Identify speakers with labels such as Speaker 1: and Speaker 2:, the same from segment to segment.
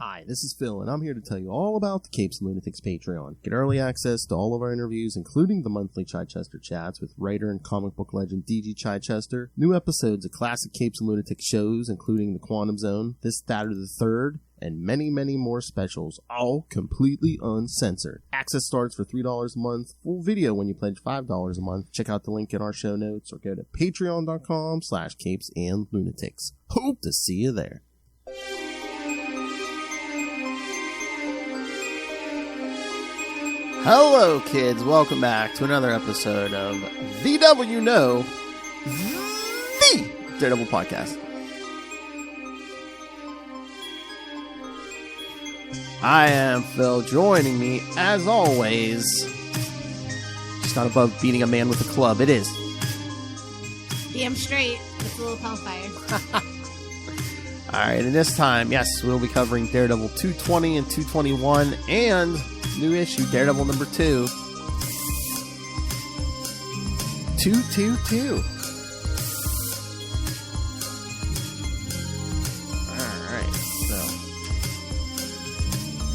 Speaker 1: Hi, this is Phil, and I'm here to tell you all about the Capes and Lunatics Patreon. Get early access to all of our interviews, including the monthly Chichester chats with writer and comic book legend D.G. Chichester, new episodes of classic Capes and Lunatics shows, including The Quantum Zone, This, That, or the Third, and many, many more specials, all completely uncensored. Access starts for $3 a month, full video when you pledge $5 a month. Check out the link in our show notes, or go to patreon.com/CapesandLunatics. Hope to see you there. Hello, kids. Welcome back to another episode of The Daredevil Podcast. I am Phil. Joining me, as always, just not above beating a man with a club. It is.
Speaker 2: Damn straight. It's a little hellfire.
Speaker 1: All right, and this time, yes, we'll be covering Daredevil 220 and 221, and new issue, Daredevil number 2. 222. Alright, so.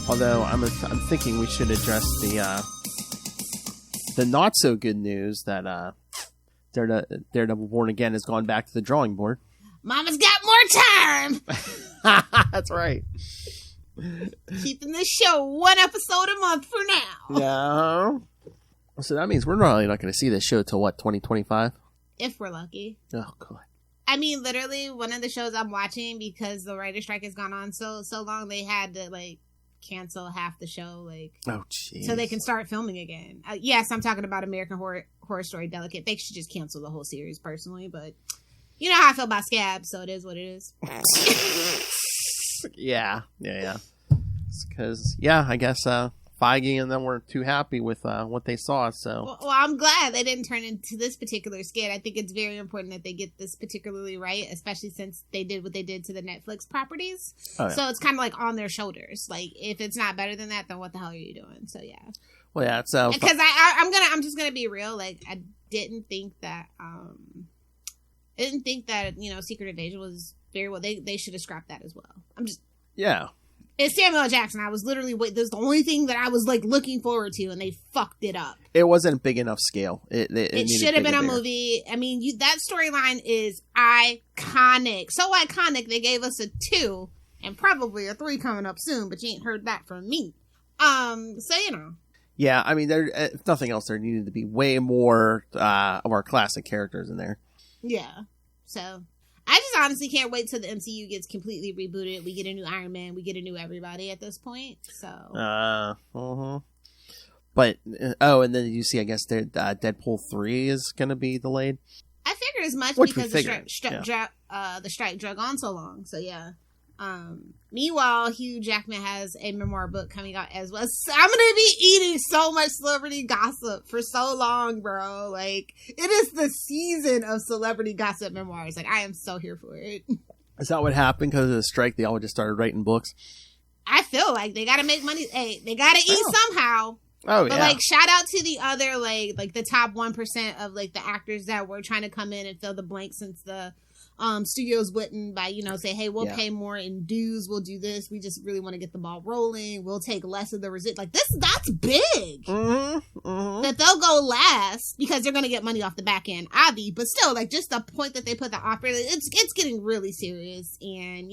Speaker 1: Although, I'm thinking we should address the not so good news that Daredevil Born Again has gone back to the drawing board.
Speaker 2: Mama's got more time!
Speaker 1: That's right.
Speaker 2: Keeping this show one episode a month for now.
Speaker 1: No. So that means we're probably not going to see this show till what, 2025?
Speaker 2: If we're lucky.
Speaker 1: Oh, God.
Speaker 2: I mean, literally, one of the shows I'm watching, because the writer's strike has gone on so long, they had to, cancel half the show,
Speaker 1: oh, jeez.
Speaker 2: so they can start filming again. Yes, I'm talking about American Horror Story Delicate. They should just cancel the whole series, personally, but you know how I feel about Scab, so it is what it is.
Speaker 1: Yeah. Because, I guess Feige and them weren't too happy with what they saw, so.
Speaker 2: Well, I'm glad they didn't turn into this particular skit. I think it's very important that they get this particularly right, especially since they did what they did to the Netflix properties. Oh, yeah. So it's kind of on their shoulders. If it's not better than that, then what the hell are you doing? So, yeah.
Speaker 1: Well, yeah, it's...
Speaker 2: Because I'm just going to be real. I didn't think that... Secret Invasion was very well. They should have scrapped that as well.
Speaker 1: Yeah.
Speaker 2: It's Samuel L. Jackson. I was literally this is the only thing that I was looking forward to, and they fucked it up.
Speaker 1: It wasn't big enough scale.
Speaker 2: It should have been a movie. I mean, that storyline is iconic. So iconic they gave us a 2 and probably a 3 coming up soon. But you ain't heard that from me. So you know.
Speaker 1: Yeah, I mean, there. If nothing else, there needed to be way more of our classic characters in there.
Speaker 2: Yeah. So I just honestly can't wait till the MCU gets completely rebooted. We get a new Iron Man. We get a new everybody at this point. So.
Speaker 1: But, and then you see, I guess, Deadpool 3 is going to be delayed.
Speaker 2: I figured as much because the strike drug on so long. So, yeah. Meanwhile, Hugh Jackman has a memoir book coming out as well. So I'm gonna be eating so much celebrity gossip for so long, bro. It is the season of celebrity gossip memoirs. I am so here for it.
Speaker 1: Is that what happened? Because of the strike, they all just started writing books?
Speaker 2: I feel like they gotta make money. Hey, they gotta eat somehow.
Speaker 1: Oh, yeah.
Speaker 2: But, shout out to the other, the top 1% of, the actors that were trying to come in and fill the blank since the studios wouldn't say, hey, we'll pay more in dues, we'll do this, we just really want to get the ball rolling, we'll take less of the that's big. That they'll go last because they're gonna get money off the back end, Avi, but still, just the point that they put the offer, it's getting really serious, and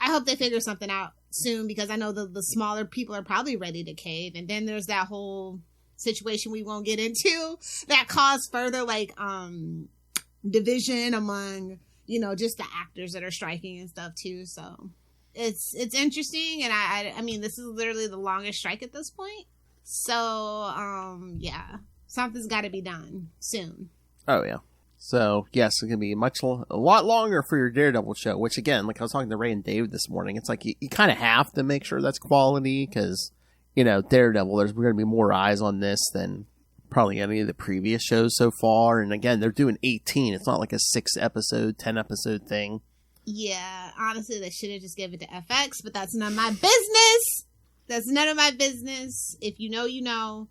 Speaker 2: I hope they figure something out soon, because I know the smaller people are probably ready to cave, and then there's that whole situation we won't get into that caused further division among just the actors that are striking and stuff too. So it's interesting, and I mean, this is literally the longest strike at this point. So yeah, something's got to be done soon.
Speaker 1: Oh yeah. So yes, it's gonna be a lot longer for your Daredevil show. Which again, I was talking to Ray and Dave this morning, it's you kind of have to make sure that's quality, because Daredevil, there's going to be more eyes on this than probably any of the previous shows so far, and again, they're doing 18. It's not like a 6-episode, 10-episode thing.
Speaker 2: Yeah, honestly, they should have just given it to FX, but that's none of my business. That's none of my business. If you know, you know.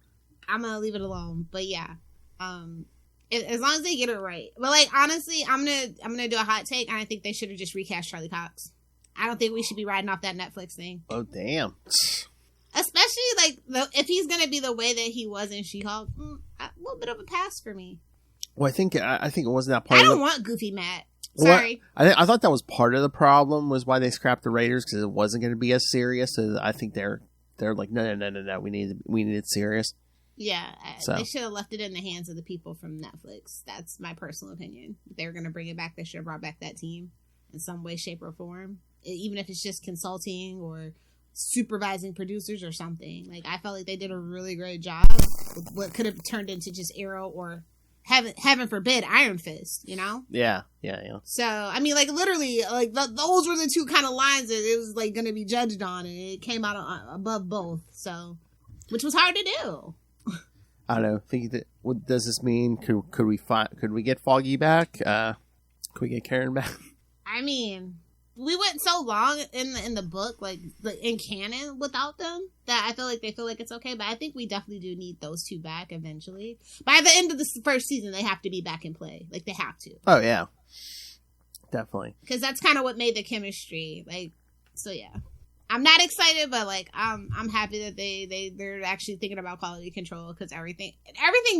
Speaker 2: I'm gonna leave it alone. But yeah, as long as they get it right. But honestly, I'm gonna do a hot take, and I think they should have just recast Charlie Cox. I don't think we should be riding off that Netflix thing.
Speaker 1: Oh, damn.
Speaker 2: Especially, like, if he's going to be the way that he was in She-Hulk, a little bit of a pass for me.
Speaker 1: Well, I think it wasn't that part
Speaker 2: I don't want Goofy Matt. Sorry.
Speaker 1: Well, I thought that was part of the problem, was why they scrapped the Raiders, because it wasn't going to be as serious. So I think they're like, no, we need it serious.
Speaker 2: Yeah, they should have left it in the hands of the people from Netflix. That's my personal opinion. If they were going to bring it back, they should have brought back that team in some way, shape, or form. Even if it's just consulting or supervising producers or something. Like, I felt like they did a really great job with what could have turned into just Arrow or, heaven forbid, Iron Fist, you know?
Speaker 1: Yeah.
Speaker 2: So, I mean, like, literally, like, those were the two kind of lines that it was, like, going to be judged on, and it came out above both, so, which was hard to do.
Speaker 1: I don't know. What does this mean? Could we get Foggy back? Could we get Karen back?
Speaker 2: I mean, we went so long in the book, like in canon, without them that I feel like it's okay. But I think we definitely do need those two back eventually. By the end of the first season, they have to be back in play. Like, they have to.
Speaker 1: Oh yeah, definitely. Because
Speaker 2: that's kind of what made the chemistry. Like, so yeah. I'm not excited, but like I'm happy that they're actually thinking about quality control, because everything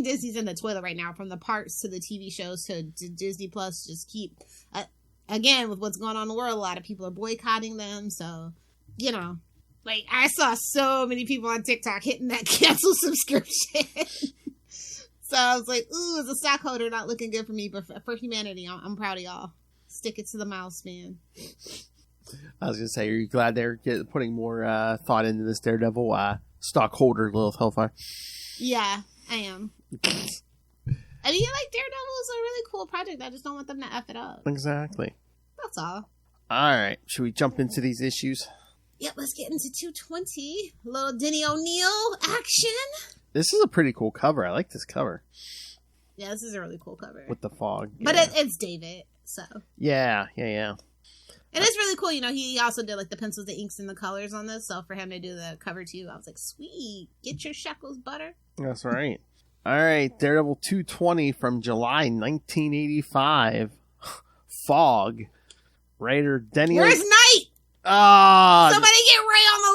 Speaker 2: Disney's in the toilet right now, from the parks to the TV shows to Disney Plus. Just keep again with what's going on in the world, a lot of people are boycotting them. So, you know, like, I saw so many people on TikTok hitting that cancel subscription. So I was like, ooh, as a stockholder, not looking good for me, but for humanity, I'm proud of y'all. Stick it to the mouse, man.
Speaker 1: I was going to say, are you glad they're putting more thought into this Daredevil stockholder, Lilith Hellfire?
Speaker 2: Yeah, I am. I mean, like, Daredevil is a really cool project. I just don't want them to F it up.
Speaker 1: Exactly.
Speaker 2: That's all.
Speaker 1: All right. Should we jump into these issues?
Speaker 2: Yep, let's get into 220. A little Denny O'Neil action.
Speaker 1: This is a pretty cool cover. I like this cover.
Speaker 2: Yeah, this is a really cool cover.
Speaker 1: With the fog.
Speaker 2: But
Speaker 1: yeah.
Speaker 2: it's David, so.
Speaker 1: Yeah.
Speaker 2: And it's really cool, you know, he also did, like, the pencils, the inks, and the colors on this, so for him to do the cover, too, I was like, sweet, get your shekels, butter.
Speaker 1: That's right. All right, Daredevil 220 from July 1985. Fog. Writer Denny...
Speaker 2: Where's Knight? Somebody get Ray on the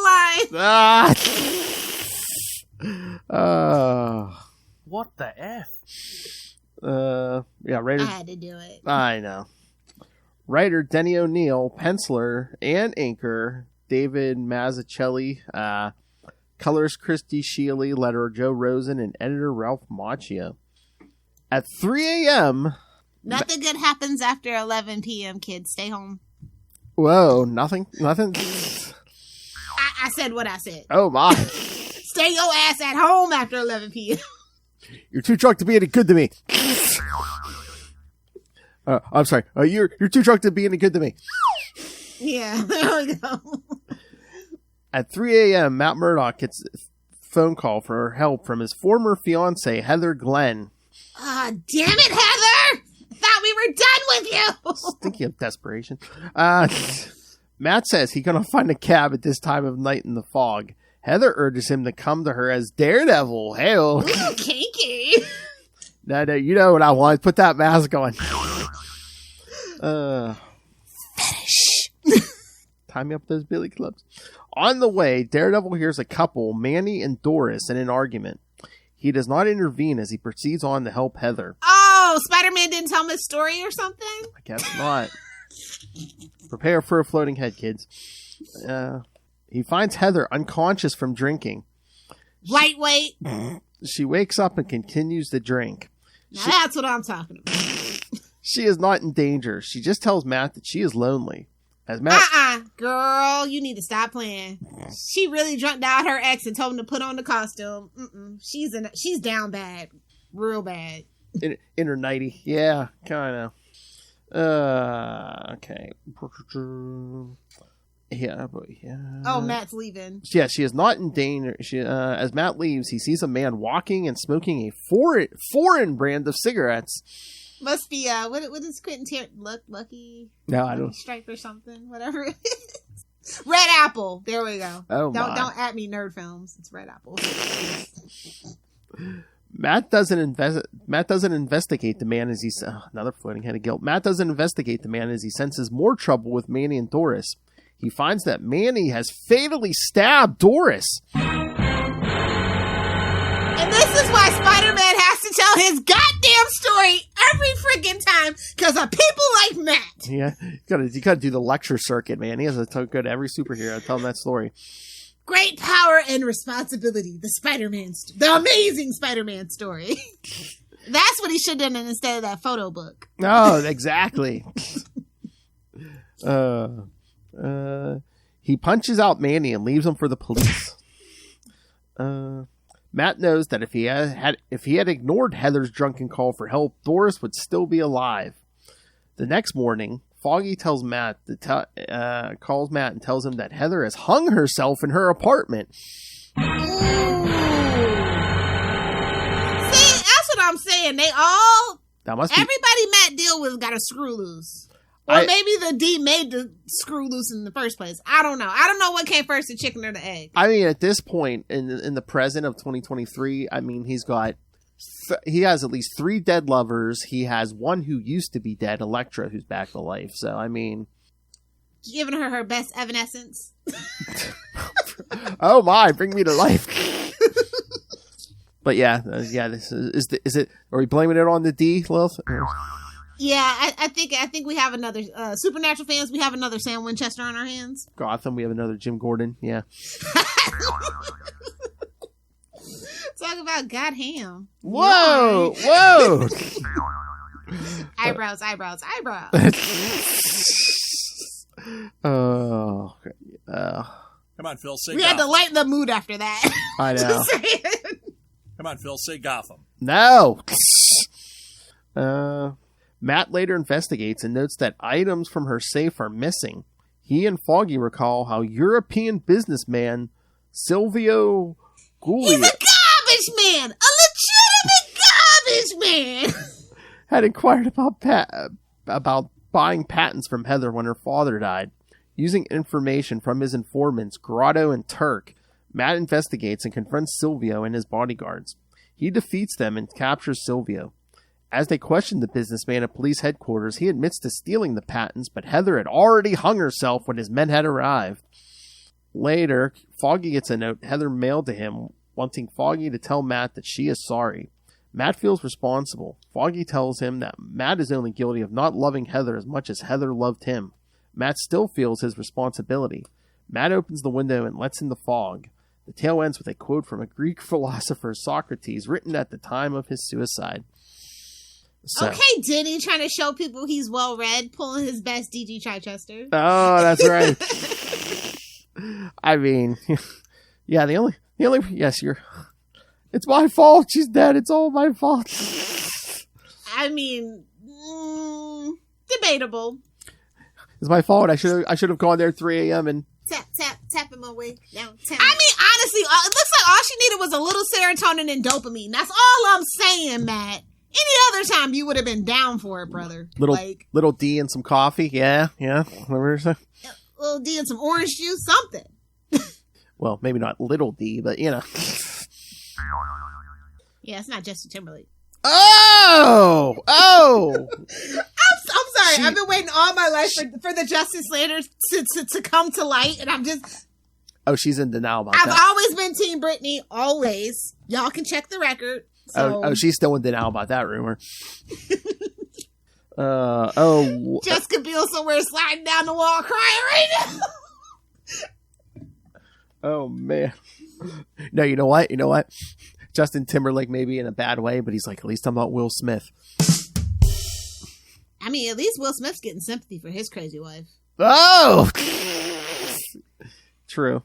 Speaker 2: line!
Speaker 1: What the F? Yeah, writer...
Speaker 2: I had to do it.
Speaker 1: I know. Writer Denny O'Neil, penciler and inker David Mazzucchelli, colorist Christy Shealy, letterer Joe Rosen, and editor Ralph Macchio. At 3 a.m.
Speaker 2: Nothing good happens after 11 p.m., kids. Stay home.
Speaker 1: Whoa, nothing?
Speaker 2: I said what I said.
Speaker 1: Oh, my.
Speaker 2: Stay your ass at home after 11 p.m.
Speaker 1: You're too drunk to be any good to me. I'm sorry. You're too drunk to be any good to me.
Speaker 2: Yeah, there we go.
Speaker 1: At 3 a.m., Matt Murdock gets a phone call for help from his former fiancée, Heather Glenn.
Speaker 2: Damn it, Heather! I thought we were done with you!
Speaker 1: Thinking of desperation. Matt says he's going to find a cab at this time of night in the fog. Heather urges him to come to her as Daredevil. Hey-oh.
Speaker 2: Ooh, kinky.
Speaker 1: No, you know what I want. Put that mask on.
Speaker 2: Fetish.
Speaker 1: Tie me up with those billy clubs. On the way, Daredevil hears a couple, Manny and Doris, in an argument. He does not intervene as he proceeds on to help Heather.
Speaker 2: Oh, Spider-Man didn't tell him his story or something?
Speaker 1: I guess not. Prepare for a floating head, kids. He finds Heather unconscious from drinking.
Speaker 2: Lightweight.
Speaker 1: She wakes up and continues to drink.
Speaker 2: Now that's what I'm talking about.
Speaker 1: She is not in danger. She just tells Matt that she is lonely. As Matt,
Speaker 2: girl, you need to stop playing. She really drunk down her ex and told him to put on the costume. She's down bad, real bad.
Speaker 1: In her nightie, yeah, kind of. Okay. Yeah.
Speaker 2: Oh, Matt's leaving.
Speaker 1: Yeah, she is not in danger. As Matt leaves, he sees a man walking and smoking a foreign brand of cigarettes.
Speaker 2: Must be what is Quentin Lucky?
Speaker 1: No, I don't.
Speaker 2: Stripe or something, whatever it is. Red Apple. There we go.
Speaker 1: Oh,
Speaker 2: don't at me, nerd films. It's Red Apple.
Speaker 1: Matt doesn't investigate the man as another floating head of guilt. Matt doesn't investigate the man as he senses more trouble with Manny and Doris. he finds that Manny has fatally stabbed Doris.
Speaker 2: And this is why Spider-Man has to tell his goddamn story every freaking time, because of people like Matt.
Speaker 1: Yeah, you gotta do the lecture circuit, man. He has to go to every superhero and tell him that story.
Speaker 2: Great power and responsibility. The amazing Spider-Man story. That's what he should have done instead of that photo book.
Speaker 1: Oh, exactly. He punches out Manny and leaves him for the police. Matt knows that if he had ignored Heather's drunken call for help, Doris would still be alive. The next morning, Foggy calls Matt and tells him that Heather has hung herself in her apartment.
Speaker 2: Ooh. See, that's what I'm saying. Everybody Matt deal with got a screw loose. Or maybe the D made the screw loose in the first place. I don't know. I don't know what came first, the chicken or the egg.
Speaker 1: I mean, at this point in the present of 2023, I mean, he has at least 3 dead lovers. He has one who used to be dead, Elektra, who's back to life. So, I mean,
Speaker 2: giving her best evanescence.
Speaker 1: Oh my, bring me to life. But yeah, this is it? Are we blaming it on the D, Lilith?
Speaker 2: Yeah, I think we have another Supernatural fans. We have another Sam Winchester on our hands.
Speaker 1: Gotham, we have another Jim Gordon. Yeah.
Speaker 2: Talk about goddamn.
Speaker 1: Whoa.
Speaker 2: eyebrows.
Speaker 1: Oh.
Speaker 3: Come on, Phil. Say
Speaker 2: we
Speaker 3: Gotham.
Speaker 2: had to lighten the mood after that.
Speaker 1: I know.
Speaker 3: Come on, Phil. Say Gotham.
Speaker 1: No. Matt later investigates and notes that items from her safe are missing. He and Foggy recall how European businessman Silvio Gulli...
Speaker 2: He's a garbage man! A legitimate garbage man!
Speaker 1: ...had inquired about buying patents from Heather when her father died. Using information from his informants, Grotto and Turk, Matt investigates and confronts Silvio and his bodyguards. He defeats them and captures Silvio. As they question the businessman at police headquarters, he admits to stealing the patents, but Heather had already hung herself when his men had arrived. Later, Foggy gets a note Heather mailed to him, wanting Foggy to tell Matt that she is sorry. Matt feels responsible. Foggy tells him that Matt is only guilty of not loving Heather as much as Heather loved him. Matt still feels his responsibility. Matt opens the window and lets in the fog. The tale ends with a quote from a Greek philosopher, Socrates, written at the time of his suicide. So.
Speaker 2: Okay, Diddy trying to show people he's well read, pulling his best D.G. Chichester.
Speaker 1: Oh, that's right. I mean, yeah, the only, yes, it's my fault. She's dead. It's all my fault.
Speaker 2: I mean, debatable.
Speaker 1: It's my fault. I should have gone there at 3 a.m. and
Speaker 2: tap him away. Down, tap. I mean, honestly, it looks like all she needed was a little serotonin and dopamine. That's all I'm saying, Matt. Any other time you would have been down for it, brother.
Speaker 1: Little D and some coffee. Yeah.
Speaker 2: Little D and some orange juice, something.
Speaker 1: Well, maybe not little D, but you know.
Speaker 2: Yeah, it's not Justin Timberlake.
Speaker 1: Oh!
Speaker 2: I'm sorry. I've been waiting all my life for the Justice Slanders to come to light, and I'm just...
Speaker 1: Oh, she's in denial about
Speaker 2: that.
Speaker 1: I've
Speaker 2: always been Team Britney, always. Y'all can check the record. So.
Speaker 1: Oh, she's still in denial about that rumor.
Speaker 2: Jessica Biel somewhere sliding down the wall crying right now.
Speaker 1: Oh, man. No, you know what? Justin Timberlake may be in a bad way, but he's like, at least I'm not Will Smith.
Speaker 2: I mean, at least Will Smith's getting sympathy for his crazy wife.
Speaker 1: Oh! True.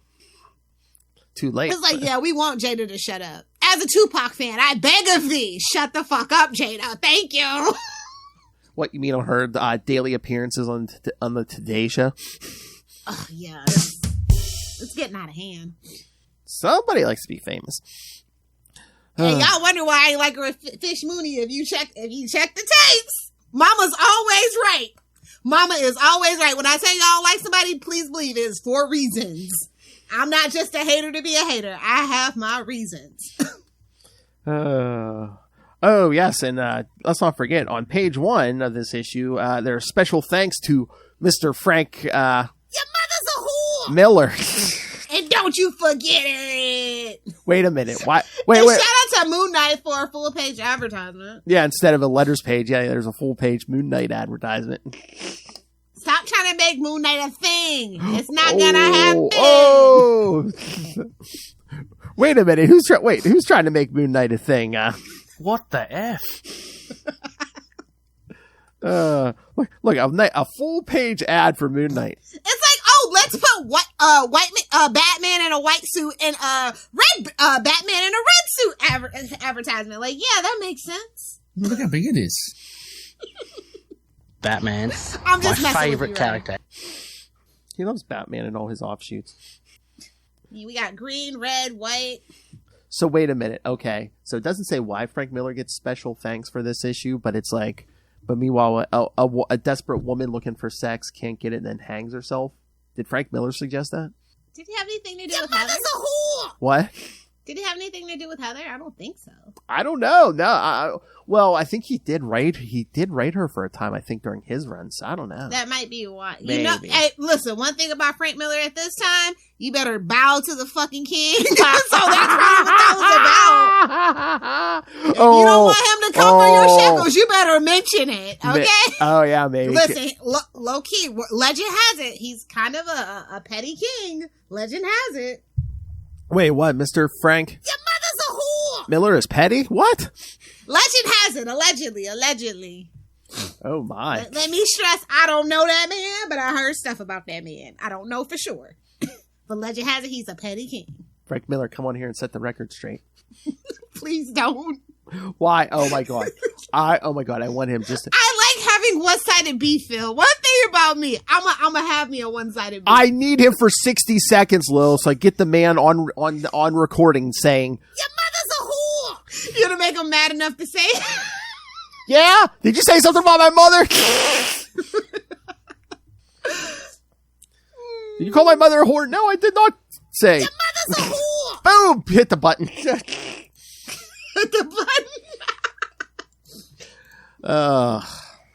Speaker 1: Too late.
Speaker 2: It's like, yeah, we want Jada to shut up. As a Tupac fan, I beg of thee, shut the fuck up, Jada. Thank you.
Speaker 1: What, you mean on her daily appearances on the Today Show?
Speaker 2: Oh, yeah. It's getting out of hand.
Speaker 1: Somebody likes to be famous.
Speaker 2: Hey, y'all wonder why I like her with Fish Mooney. If you check the tapes, Mama's always right. Mama is always right. When I tell y'all like somebody, please believe it is for reasons. I'm not just a hater to be a hater. I have my reasons.
Speaker 1: Oh, yes, and let's not forget, on page 1 of this issue, there are special thanks to Mr. Frank...
Speaker 2: Your mother's a
Speaker 1: Miller.
Speaker 2: And don't you forget it.
Speaker 1: Wait a minute. Why? Wait.
Speaker 2: Shout out to Moon Knight for a full page advertisement.
Speaker 1: Yeah, instead of a letters page, there's a full page Moon Knight advertisement.
Speaker 2: Stop trying to make Moon Knight a thing. It's not gonna happen.
Speaker 1: Oh. Wait a minute. Who's trying to make Moon Knight a thing?
Speaker 4: What the F?
Speaker 1: Look, a full page ad for Moon Knight.
Speaker 2: It's like, let's put Batman in a white suit and red Batman in a red suit advertisement. Like, yeah, that makes sense.
Speaker 4: Look how big it is. Batman.
Speaker 2: I'm just
Speaker 4: my favorite
Speaker 2: with you,
Speaker 4: character.
Speaker 2: Right?
Speaker 1: He loves Batman and all his offshoots.
Speaker 2: Yeah, we got green, red, white.
Speaker 1: So wait a minute. Okay, so it doesn't say why Frank Miller gets special thanks for this issue, but it's like, but meanwhile, a desperate woman looking for sex can't get it and then hangs herself. Did Frank Miller suggest that?
Speaker 2: Did he have anything to do with Heather? A whore.
Speaker 1: What?
Speaker 2: Did he have anything to do with Heather? I don't think so.
Speaker 1: I don't know. No. Well, I think he did write her for a time, I think, during his run. So I don't know.
Speaker 2: That might be why.
Speaker 1: Maybe.
Speaker 2: You know, hey, listen, one thing about Frank Miller at this time, you better bow to the fucking king. So that's really what that was about. If you don't want him to come for your shekels, you better mention it, okay?
Speaker 1: Oh, yeah, maybe.
Speaker 2: Listen, low key, legend has it, he's kind of a petty king. Legend has it.
Speaker 1: Wait, what? Mr. Frank?
Speaker 2: Your mother's a whore!
Speaker 1: Miller is petty? What?
Speaker 2: Legend has it, allegedly.
Speaker 1: Oh, my.
Speaker 2: Let me stress, I don't know that man, but I heard stuff about that man. I don't know for sure. But legend has it, he's a petty king.
Speaker 1: Frank Miller, come on here and set the record straight.
Speaker 2: Please don't.
Speaker 1: Why? Oh, my God. I want him just to...
Speaker 2: I like having one-sided beef, Phil. One thing about me, I'm gonna have me a one-sided beef.
Speaker 1: I need him for 60 seconds, Lil, so I get the man on recording saying...
Speaker 2: Your mother's a whore! You're gonna make him mad enough to say...
Speaker 1: Yeah? Did you say something about my mother? Did you call my mother a whore? No, I did not say.
Speaker 2: Your mother's a whore!
Speaker 1: Boom! Hit the button.
Speaker 2: Hit the button.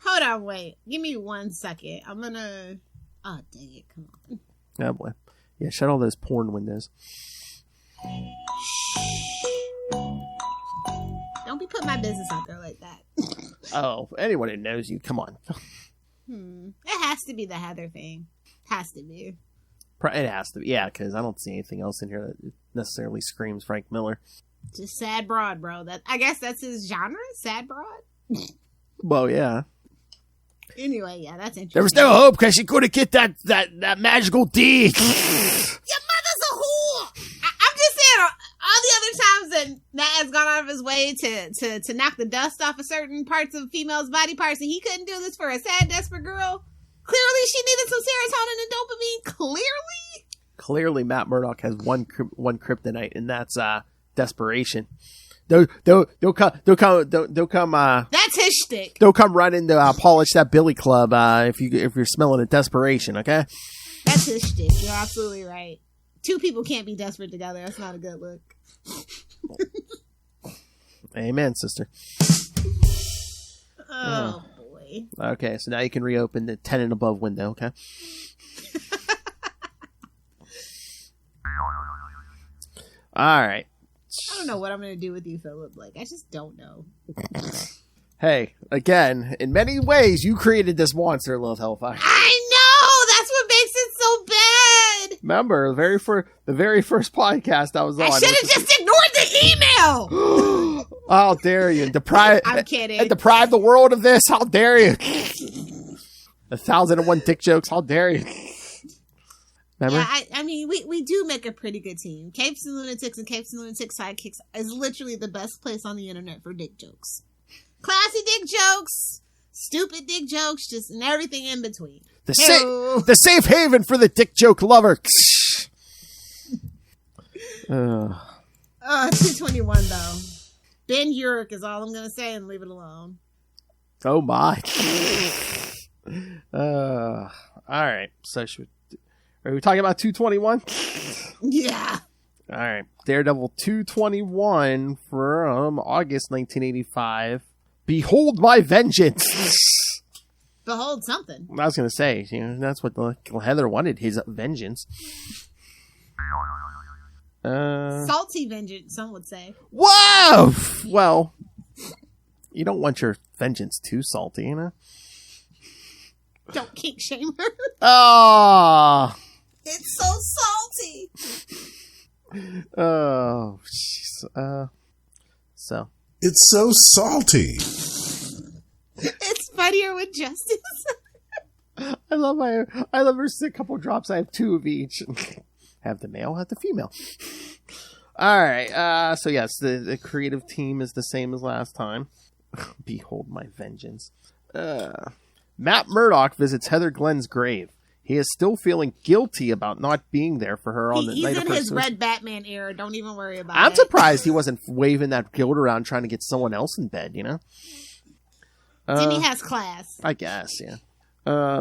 Speaker 2: Hold on, wait. Give me 1 second. I'm gonna... Oh, dang it. Come on.
Speaker 1: Oh, boy. Yeah, shut all those porn windows.
Speaker 2: Don't be putting my business out there like that.
Speaker 1: Oh, anyone who knows you, come on.
Speaker 2: It has to be the Heather thing. Has to be.
Speaker 1: It has to be. Yeah, because I don't see anything else in here that necessarily screams Frank Miller.
Speaker 2: Just sad broad, bro. I guess that's his genre? Sad broad?
Speaker 1: Well, yeah.
Speaker 2: Anyway, yeah, that's interesting.
Speaker 1: There was no hope because she couldn't get that magical D.
Speaker 2: Your mother's a whore! I'm just saying, all the other times that Matt has gone out of his way to knock the dust off of certain parts of females' body parts, and he couldn't do this for a sad, desperate girl. Clearly, she needed some serotonin and dopamine.
Speaker 1: Clearly, Matt Murdock has one kryptonite, and that's desperation. They'll come.
Speaker 2: That's his shtick.
Speaker 1: They'll come running to polish that Billy Club if you're smelling a desperation. Okay.
Speaker 2: That's his shtick. You're absolutely right. Two people can't be desperate together. That's not a good look.
Speaker 1: Amen, sister.
Speaker 2: Oh boy.
Speaker 1: Okay, so now you can reopen the 10 and above window. Okay. All right.
Speaker 2: I don't know what I'm going to do with you, Philip. Like, I just don't know.
Speaker 1: Hey, again, in many ways, you created this monster, Lilith Hellfire.
Speaker 2: I know! That's what makes it so bad!
Speaker 1: Remember, the very first podcast I was on.
Speaker 2: I should have just ignored the email!
Speaker 1: How dare you?
Speaker 2: I'm kidding.
Speaker 1: And deprive the world of this? How dare you? 1,001 dick jokes. How dare you? Remember?
Speaker 2: Yeah, I mean, we do make a pretty good team. Capes and Lunatics and Capes and Lunatics Sidekicks is literally the best place on the internet for dick jokes. Classy dick jokes, stupid dick jokes, just and everything in between.
Speaker 1: The safe haven for the dick joke lover.
Speaker 2: 221 though. Ben Urich is all I'm gonna say, and leave it alone.
Speaker 1: Oh my. All right. So are we talking about 221?
Speaker 2: Yeah.
Speaker 1: All right. Daredevil 221 from August 1985. Behold my vengeance.
Speaker 2: behold something.
Speaker 1: I was going to say, that's what Heather wanted, his vengeance.
Speaker 2: Salty vengeance, some would say.
Speaker 1: Whoa! Well, you don't want your vengeance too salty,
Speaker 2: Don't kink shame her.
Speaker 1: Oh!
Speaker 2: It's so salty.
Speaker 1: Oh, jeez. So.
Speaker 5: It's so salty.
Speaker 2: It's funnier with justice.
Speaker 1: I love her a couple drops. I have 2 of each. Have the male, have the female. All right. So yes, the creative team is the same as last time. Behold my vengeance. Matt Murdock visits Heather Glenn's grave. He is still feeling guilty about not being there for her on the night of her
Speaker 2: He's in his
Speaker 1: suicide.
Speaker 2: Red Batman era. Don't even worry about it.
Speaker 1: I'm surprised he wasn't waving that guilt around trying to get someone else in bed,
Speaker 2: Jimmy has class.
Speaker 1: I guess, yeah.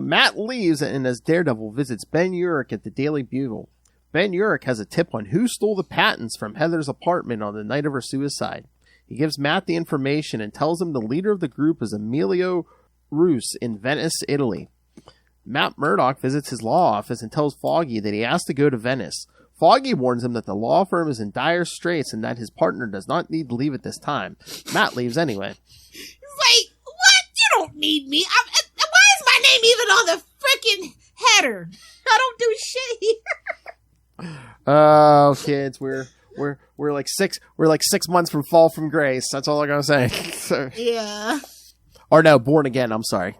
Speaker 1: Matt leaves and as Daredevil visits Ben Urich at the Daily Bugle. Ben Urich has a tip on who stole the patents from Heather's apartment on the night of her suicide. He gives Matt the information and tells him the leader of the group is Emilio Roos in Venice, Italy. Matt Murdock visits his law office and tells Foggy that he has to go to Venice. Foggy warns him that the law firm is in dire straits and that his partner does not need to leave at this time. Matt leaves anyway.
Speaker 2: Wait, what? You don't need me. Why is my name even on the freaking header? I don't do shit here.
Speaker 1: Oh, kids, we're like 6 months from Fall from Grace. That's all I gotta say.
Speaker 2: Yeah.
Speaker 1: Or no, Born Again. I'm sorry.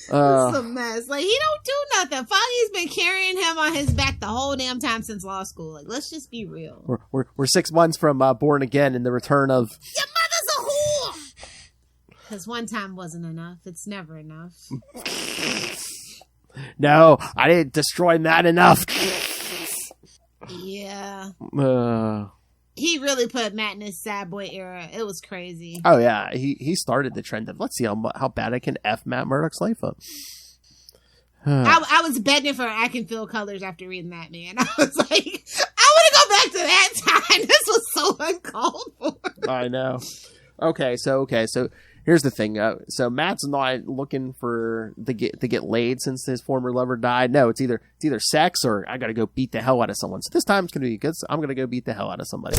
Speaker 2: It's a mess. Like, he don't do nothing. Foggy's been carrying him on his back the whole damn time since law school. Like, let's just be real.
Speaker 1: We're 6 months from Born Again and the return of
Speaker 2: Your mother's a whore. Because one time wasn't enough. It's never enough.
Speaker 1: No, I didn't destroy Matt enough.
Speaker 2: Yeah. He really put Matt in his sad boy era. It was crazy.
Speaker 1: Oh yeah, he started the trend of let's see how bad I can F Matt Murdock's life up.
Speaker 2: I was begging for I Can Feel Colors after reading that, man. I was like, I want to go back to that time. This was so uncalled for.
Speaker 1: I know. Okay, so here's the thing. So Matt's not looking for to get laid since his former lover died. No, it's either sex or I got to go beat the hell out of someone. So this time it's gonna be good. So I'm gonna go beat the hell out of somebody.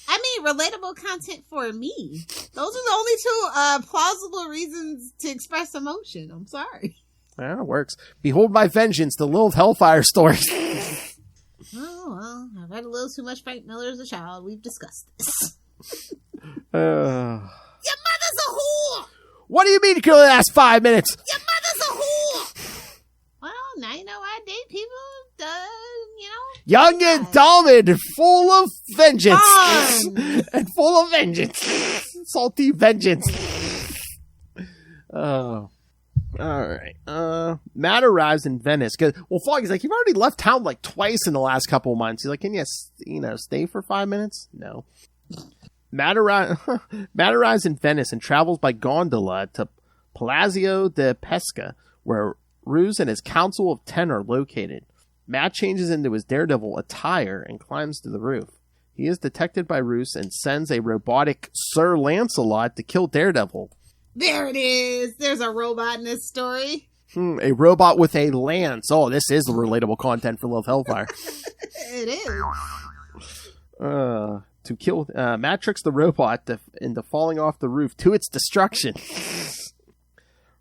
Speaker 2: I mean, relatable content for me. Those are the only 2 plausible reasons to express emotion. I'm sorry.
Speaker 1: Yeah, it works. Behold my vengeance, the Lilith Hellfire story.
Speaker 2: Oh, well, I read a little too much Frank Miller as a child. We've discussed this.
Speaker 1: Your
Speaker 2: mother's a whore!
Speaker 1: What do you mean it could only last 5 minutes?
Speaker 2: Your mother's a whore! Well, now you know I date people,
Speaker 1: Young and dumb and full of vengeance.
Speaker 2: Fun.
Speaker 1: And full of vengeance. Salty vengeance. Oh. Alright. Matt arrives in Venice. Foggy's like, you've already left town like twice in the last couple of months. He's like, can you stay for 5 minutes? No. Matt arrives in Venice and travels by gondola to Palazzo de Pesca, where Roos and his council of 10 are located. Matt changes into his Daredevil attire and climbs to the roof. He is detected by Roos and sends a robotic Sir Lancelot to kill Daredevil.
Speaker 2: There it is. There's a robot in this story.
Speaker 1: A robot with a lance. Oh, this is relatable content for Love Hellfire.
Speaker 2: It is.
Speaker 1: To kill, Matt tricks the robot into falling off the roof to its destruction.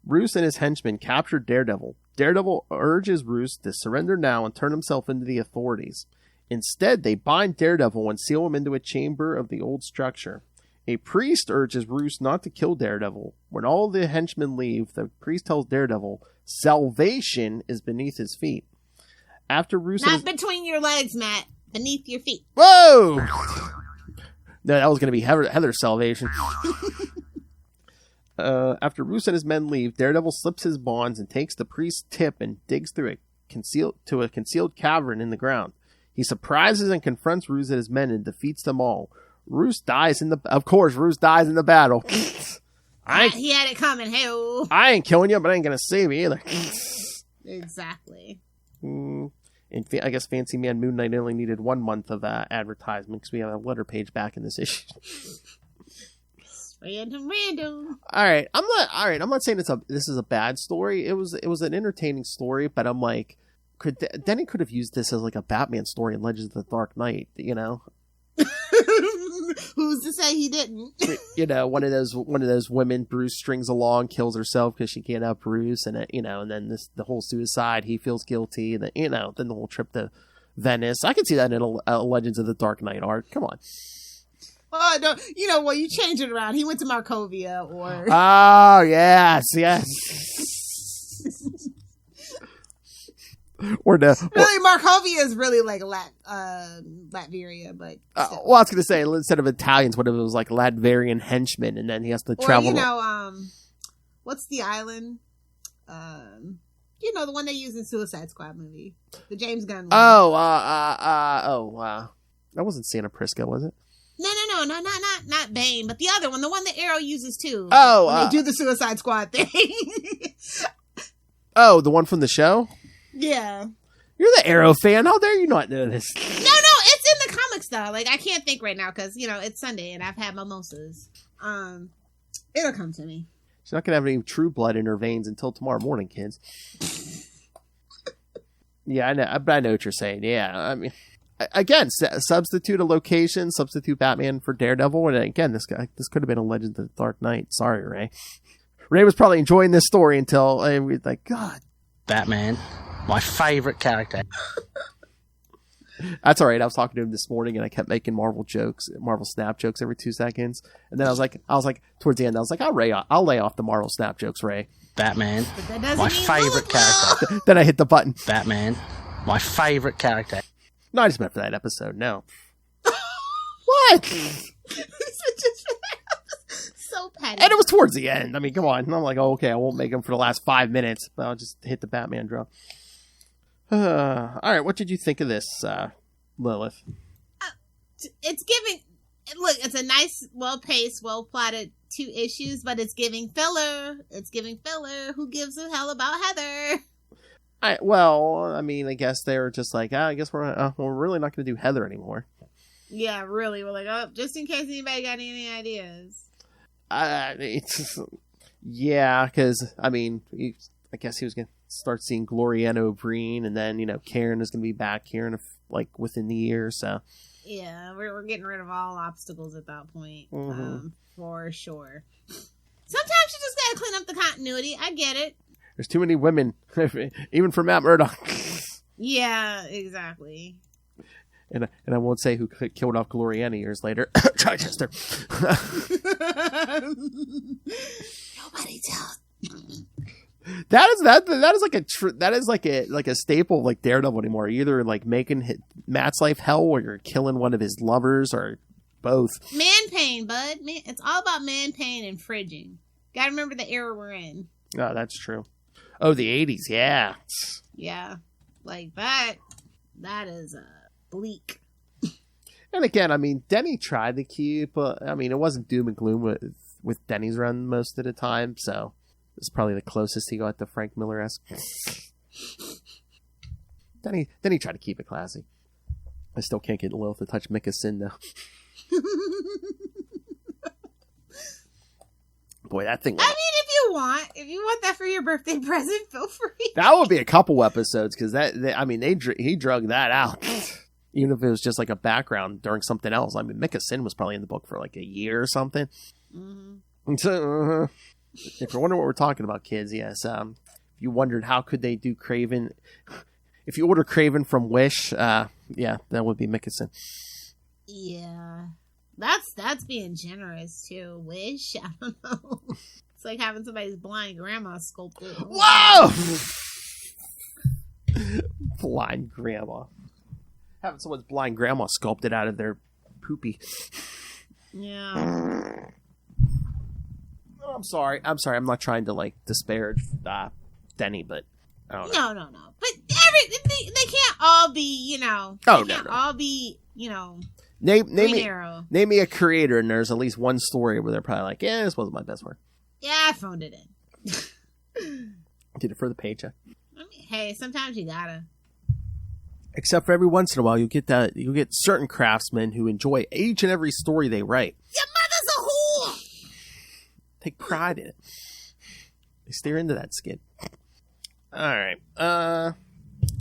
Speaker 1: Roos and his henchmen capture Daredevil. Daredevil urges Roos to surrender now and turn himself into the authorities. Instead, they bind Daredevil and seal him into a chamber of the old structure. A priest urges Roos not to kill Daredevil. When all the henchmen leave, the priest tells Daredevil salvation is beneath his feet. After Roos
Speaker 2: Not between your legs, Matt. Beneath your feet.
Speaker 1: Whoa! No, that was going to be Heather's salvation. After Roos and his men leave, Daredevil slips his bonds and takes the priest's tip and digs through a concealed cavern in the ground. He surprises and confronts Roos and his men and defeats them all. Roos dies in the battle.
Speaker 2: He had it coming. Hey-o.
Speaker 1: I ain't killing you, but I ain't going to save you either.
Speaker 2: Exactly.
Speaker 1: And I guess Fancy Man Moon Knight only needed 1 month of advertisement because we have a letter page back in this issue.
Speaker 2: Random.
Speaker 1: All right, I'm not saying this is a bad story. It was an entertaining story, but I'm like, Denny could have used this as like a Batman story in Legends of the Dark Knight, you know?
Speaker 2: Who's to say he didn't?
Speaker 1: You know, one of those women Bruce strings along, kills herself because she can't have Bruce, and and then the whole suicide, he feels guilty, and then then the whole trip to Venice. I could see that in a Legends of the Dark Knight arc. Come on.
Speaker 2: Oh, no, you change it around. He went to Markovia, or
Speaker 1: oh yes. Really,
Speaker 2: Markovia is really like Latveria, but
Speaker 1: well, I was going to say instead of Italians, what if it was like Latverian henchmen, and then he has to travel.
Speaker 2: What's the island? The one they use in Suicide Squad movie, the James Gunn one.
Speaker 1: That wasn't Santa Prisca, was it?
Speaker 2: No, not Bane, but the other one, the one that Arrow uses too.
Speaker 1: Oh,
Speaker 2: when they do the Suicide Squad thing.
Speaker 1: Oh, the one from the show?
Speaker 2: Yeah.
Speaker 1: You're the Arrow fan. How dare you not know this?
Speaker 2: No, it's in the comics though. Like I can't think right now because it's Sunday and I've had mimosas. It'll come to me.
Speaker 1: She's not gonna have any true blood in her veins until tomorrow morning, kids. Yeah, I know. I know what you're saying. Yeah, I mean, again, substitute a location, substitute Batman for Daredevil, and again, this could have been a Legend of the Dark Knight. Sorry, Ray. Ray was probably enjoying this story until we was like, God,
Speaker 4: Batman, my favorite character.
Speaker 1: That's all right. I was talking to him this morning, and I kept making Marvel Snap jokes every 2 seconds, and then I was like, towards the end, I was like, I'll lay off the Marvel Snap jokes, Ray.
Speaker 4: Batman, my favorite character.
Speaker 1: Then I hit the button.
Speaker 4: Batman, my favorite character.
Speaker 1: No, I just meant for that episode. No. What?
Speaker 2: So petty.
Speaker 1: And it was towards the end. I mean, come on. And I'm like, oh, okay, I won't make them for the last 5 minutes, but I'll just hit the Batman drum. All right, what did you think of this, Lilith?
Speaker 2: It's giving. Look, it's a nice, well-paced, well-plotted 2 issues, but it's giving filler. It's giving filler. Who gives a hell about Heather?
Speaker 1: I guess they were just like, I guess we're really not going to do Heather anymore.
Speaker 2: Yeah, really. We're like, just in case anybody got any ideas.
Speaker 1: Yeah, because, I guess he was going to start seeing Gloriana O'Brien, and then, Karen is going to be back here within the year, so.
Speaker 2: Yeah, we're getting rid of all obstacles at that point, for sure. Sometimes you just got to clean up the continuity. I get it.
Speaker 1: There's too many women, even for Matt Murdock.
Speaker 2: Yeah, exactly.
Speaker 1: And I won't say who killed off Gloriana years later. Chichester.
Speaker 2: Nobody tells.
Speaker 1: That is like a staple of like Daredevil anymore. You're either like making Matt's life hell, or you're killing one of his lovers, or both.
Speaker 2: Man pain, bud. It's all about man pain and fridging. Gotta remember the era we're in.
Speaker 1: Oh, that's true. Oh, the 80s, yeah.
Speaker 2: Yeah, like that. That is bleak.
Speaker 1: And again, Denny tried to keep. It wasn't doom and gloom with Denny's run most of the time, so it's probably the closest he got to Frank Miller-esque. Denny tried to keep it classy. I still can't get Lilith to touch Mika Sin though. Boy, that thing.
Speaker 2: If you want that for your birthday present, feel free.
Speaker 1: That would be a couple episodes because he drug that out. Even if it was just like a background during something else. Mika Sin was probably in the book for like a year or something. Mm-hmm. So, if you're wondering what we're talking about, kids, yes. If you wondered how could they do Kraven, if you order Kraven from Wish, yeah, that would be Mika Sin.
Speaker 2: Yeah. That's being generous too. Wish, I don't know. It's like having somebody's blind grandma sculpted.
Speaker 1: Whoa! Blind grandma. Having someone's blind grandma sculpted out of their poopy.
Speaker 2: Yeah.
Speaker 1: I'm sorry. I'm not trying to disparage Denny, but I don't know.
Speaker 2: No. But they can't all be, all be,
Speaker 1: Name me a creator, and there's at least one story where they're probably like, yeah, this wasn't my best work.
Speaker 2: Yeah, I phoned it in.
Speaker 1: Did it for the paycheck.
Speaker 2: Hey, sometimes you gotta.
Speaker 1: Except for every once in a while, you'll get certain craftsmen who enjoy each and every story they write.
Speaker 2: Your mother's a whore!
Speaker 1: Take pride in it. They stare into that skin. All right.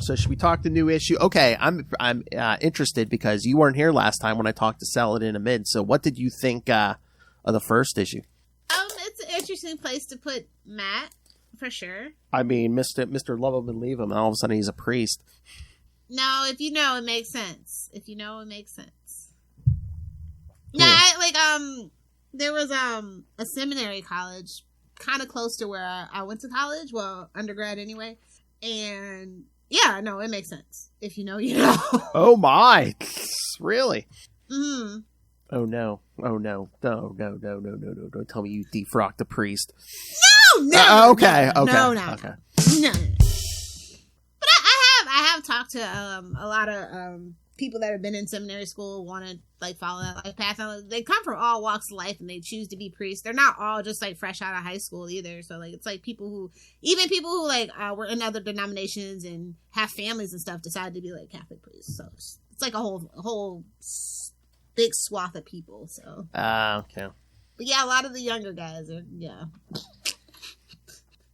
Speaker 1: So should we talk the new issue? Okay, I'm interested because you weren't here last time when I talked to Saladin and Mid. So what did you think of the first issue?
Speaker 2: It's an interesting place to put Matt, for sure.
Speaker 1: I mean, Mr. Love him and leave him, and all of a sudden he's a priest.
Speaker 2: No, if you know, it makes sense. If you know, it makes sense.
Speaker 1: Yeah.
Speaker 2: No, there was a seminary college kind of close to where I went to college, well, undergrad anyway, and yeah, no, it makes sense. If you know, you know.
Speaker 1: Oh my, really?
Speaker 2: Mm-hmm.
Speaker 1: Oh no! No! Don't tell me you defrocked the priest.
Speaker 2: No.
Speaker 1: Okay.
Speaker 2: No.
Speaker 1: Okay.
Speaker 2: No. But I have talked to a lot of people that have been in seminary school, want to like follow that life path. They come from all walks of life and they choose to be priests. They're not all just like fresh out of high school either. So like it's like people who like were in other denominations and have families and stuff decide to be like Catholic priests. So it's like a whole big swath of people. So
Speaker 1: okay.
Speaker 2: But yeah, a lot of the younger guys are